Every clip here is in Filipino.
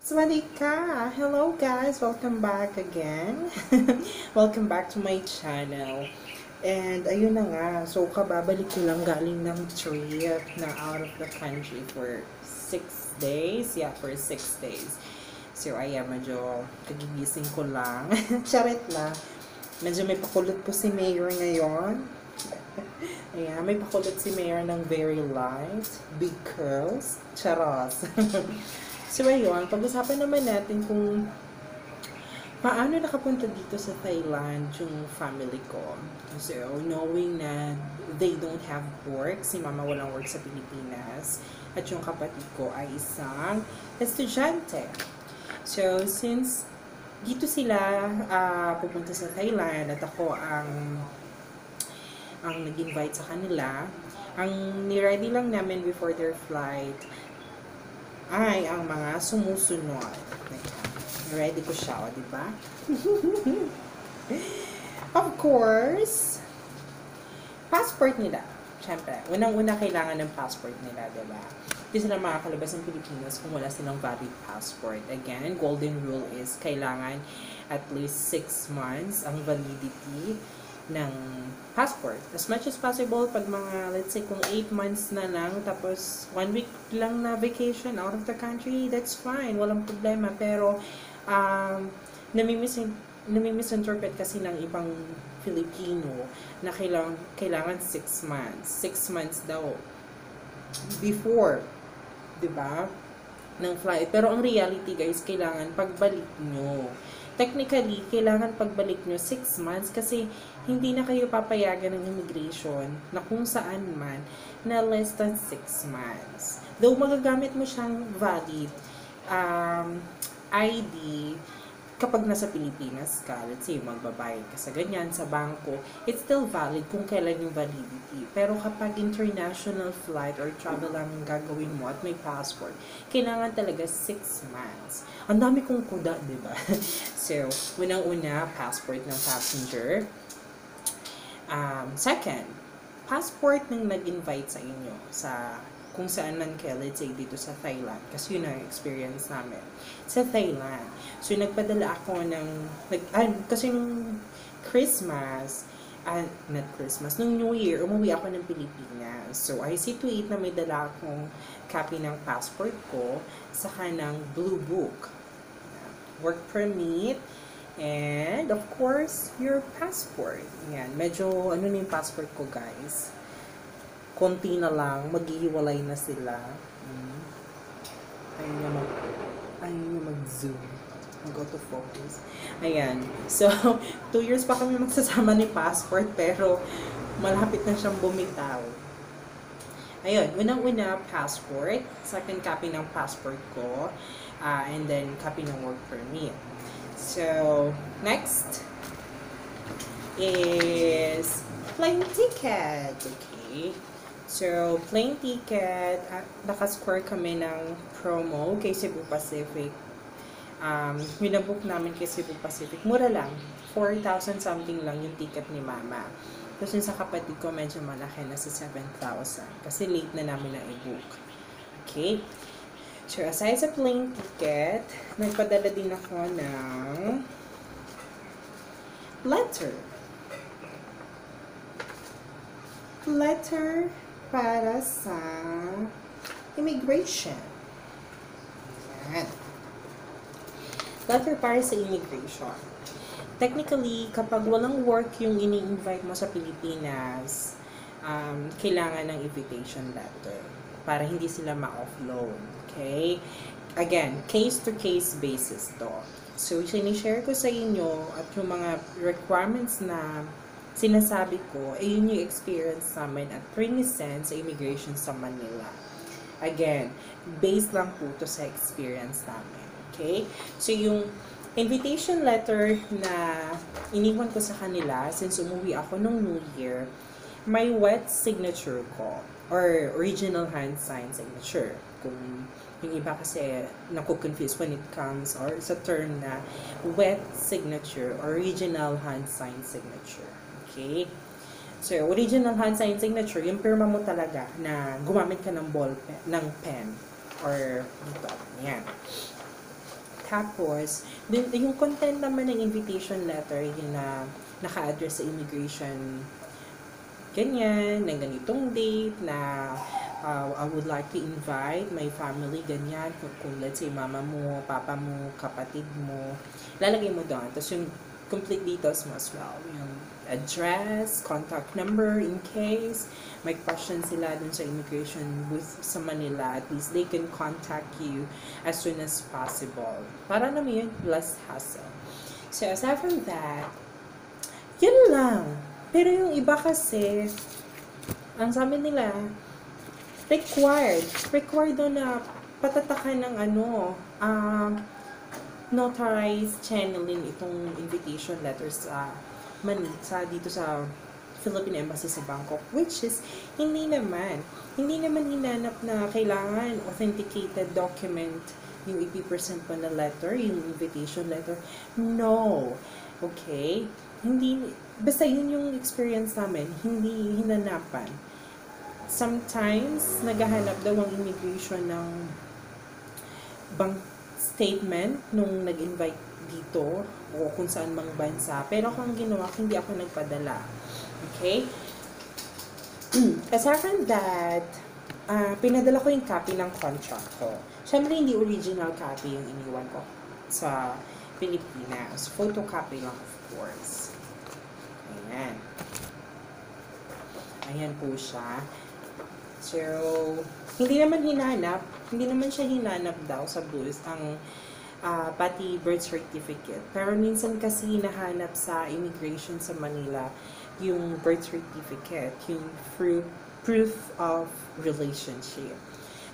Swadika! Hello guys! Welcome back again. Welcome back to my channel. And ayun na nga, so kababalik ko lang galing ng trip na out of the country for 6 days. Yeah, for 6 days. So ayan, medyo kagigising ko lang. Charit lang. Medyo may pakulot po si Mayor ngayon. Ayan, may pakulot si Mayor ng very light, big curls, charos. So ayun, pag-usapan naman natin kung paano nakapunta dito sa Thailand yung family ko. So, knowing na they don't have work, si mama walang work sa Pilipinas, at yung kapatid ko ay isang estudyante. So, since dito sila pupunta sa Thailand at ako ang nag-invite sa kanila, ang ni-ready lang namin before their flight ay ang mga sumusunod. Ready ko siya, o, diba? Of course, passport nila. Siyempre, unang-una kailangan ng passport nila, diba? Hindi sila makakalabas ng Pilipinas kung wala silang valid passport. Again, golden rule is kailangan at least 6 months ang validity ng passport. As much as possible, pag mga, let's say, kung 8 months na lang, tapos 1 week lang na vacation out of the country, that's fine. Walang problema. Pero, namimisinterpret kasi ng ibang Filipino na kailangan 6 months. 6 months daw before, diba, ng flight. Pero ang reality, guys, kailangan pagbalik nyo. Technically, kailangan pagbalik nyo 6 months kasi hindi na kayo papayagan ng immigration na kung saan man na less than 6 months. Though magagamit mo siyang valid ID kapag nasa Pilipinas ka, let's say magbabayad ka sa ganyan, sa bangko, it's still valid kung kailan yung validity. Pero kapag international flight or travel ang gagawin mo at may passport, kailangan talaga 6 months. Ang dami kong kuda, diba? So, unang-una, passport ng passenger. Second, passport ng nag-invite sa inyo sa kung saan man kayo, let's say dito sa Thailand, kasi yun ang experience namin sa Thailand. So nagpadala ako ng kasi nung Christmas, not Christmas, nung New Year, umuwi ako ng Pilipinas. So I see to it na may dala akong copy ng passport ko, saka ng blue book, work permit, and of course, your passport. Yan, medyo ano na yung passport ko, guys. Konti na lang, maghihiwalay na sila. Ayun na mag-zoom. Mag-go to focus. Ayan. So, 2 years pa kami magsasama ni passport, pero malapit na siyang bumitaw. Ayun, unang-una, passport. Second, copy ng passport ko. And then, copy ng work permit. So, next is plane ticket. Okay. So, plane ticket, nakascore kami ng promo kay Cebu Pacific. Minabook namin kay Cebu Pacific. Mura lang. 4,000 something lang yung ticket ni mama. Tapos yung sa kapatid ko, medyo malaki na sa 7,000. Kasi late na namin na i-book. Okay. So, aside sa plane ticket, nagpadala din ako ng letter para sa immigration. Yan. Letter para sa immigration. Technically, kapag walang work yung ini-invite mo sa Pilipinas, kailangan ng invitation letter para hindi sila ma-offload. Okay? Again, case-to-case basis to. So, sinishare ko sa inyo at yung mga requirements na sinasabi ko, yun yung experience namin at Trinisen sa immigration sa Manila. Again, based lang po to sa experience namin. Okay? So, yung invitation letter na iniwan ko sa kanila, since umuwi ako nung New Year, may wet signature ko, or original hand sign signature. Kung yung iba kasi naku-confuse when it comes, or sa term na wet signature, original hand sign signature. Okay? So, original hand sign signature, yung pirma mo talaga na gumamit ka ng ball pen, ng pen, or dito, yan. Tapos, yung content naman ng invitation letter, yun na naka-address sa immigration, ganyan, na ganitong date, na I would like to invite my family, ganyan, kung let's say mama mo, papa mo, kapatid mo, lalagay mo doon. Tapos yung complete details mo as well, yung address, contact number in case may question sila dun sa immigration booth sa Manila, at least they can contact you as soon as possible. Para naman yun, less hassle. So aside from that, yun lang. Pero yung iba kasi, ang sabi nila, required doon na patatakan ng notarized channeling itong invitation letters sa dito sa Philippine Embassy sa Bangkok, which is hindi naman hinanap na kailangan authenticated document yung i-present mo na letter, yung invitation letter. No. Okay? Hindi, basta yun yung experience namin, hindi hinanapan. Sometimes, naghahanap daw ang immigration ng bank statement nung nag-invite dito o kung saan mang bansa. Pero kung ginawa, hindi ako nagpadala. Okay? Aside from that, pinadala ko yung copy ng contract ko. Siyempre, hindi original copy yung iniwan ko sa Pilipinas. Photocopy lang, of course. Ayan. Ayan po siya. So, hindi naman siya hinanap daw sa booth ang pati birth certificate. Pero minsan kasi hinahanap sa immigration sa Manila yung birth certificate, yung proof of relationship.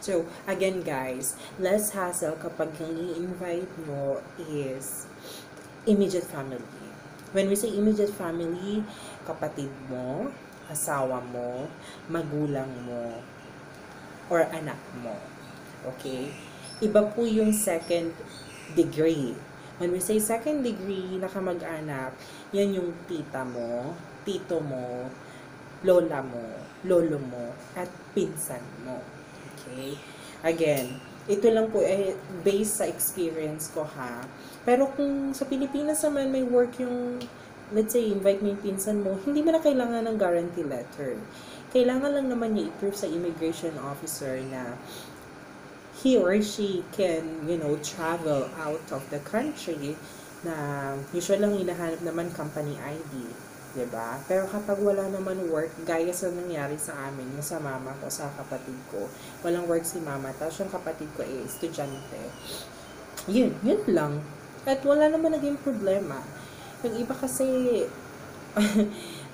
So, again guys, less hassle kapag yung i-invite mo is immediate family. When we say immediate family, kapatid mo, asawa mo, magulang mo, or anak mo. Okay? Iba po yung second degree. When we say second degree, nakamag-anak, yan yung tita mo, tito mo, lola mo, lolo mo, at pinsan mo. Okay? Again, ito lang po based sa experience ko ha. Pero kung sa Pilipinas naman may work yung, let's say, invite mo yung pinsan mo, hindi mo na kailangan ng guarantee letter. Kailangan lang naman niya i-prove sa immigration officer na he or she can, travel out of the country, na usually lang hinahanap naman company ID. Diba? Pero kapag wala naman work, gaya sa nangyari sa amin, sa mama ko, sa kapatid ko, walang work si mama, tapos yung kapatid ko ay estudyante. Yun lang. At wala naman naging problema. Yung iba kasi,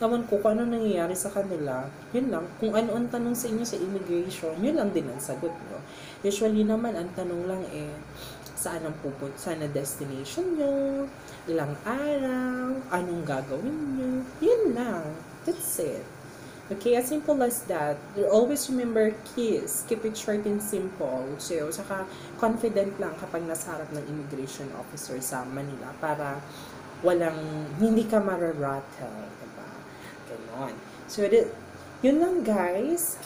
naman ko kung ano nangyayari sa kanila, yun lang. Kung ano ang tanong sa inyo sa immigration, yun lang din ang sagot nyo. Usually naman, ang tanong lang saan ang pupunta, saan ang destination nyo, ilang araw, anong gagawin nyo, yun lang. That's it. Okay, as simple as that. Always remember, kiss. Keep it short and simple. So, saka confident lang kapag nasa harap ng immigration officer sa Manila para hindi ka mararattle, diba? Ganon. So, yun lang guys.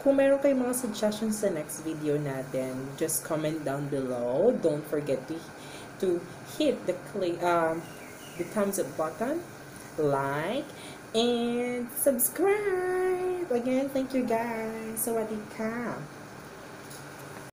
Kung meron kayong mga suggestions sa next video natin, just comment down below. Don't forget to hit the thumbs up button, like, and subscribe. Again, thank you guys. Sawadee ka.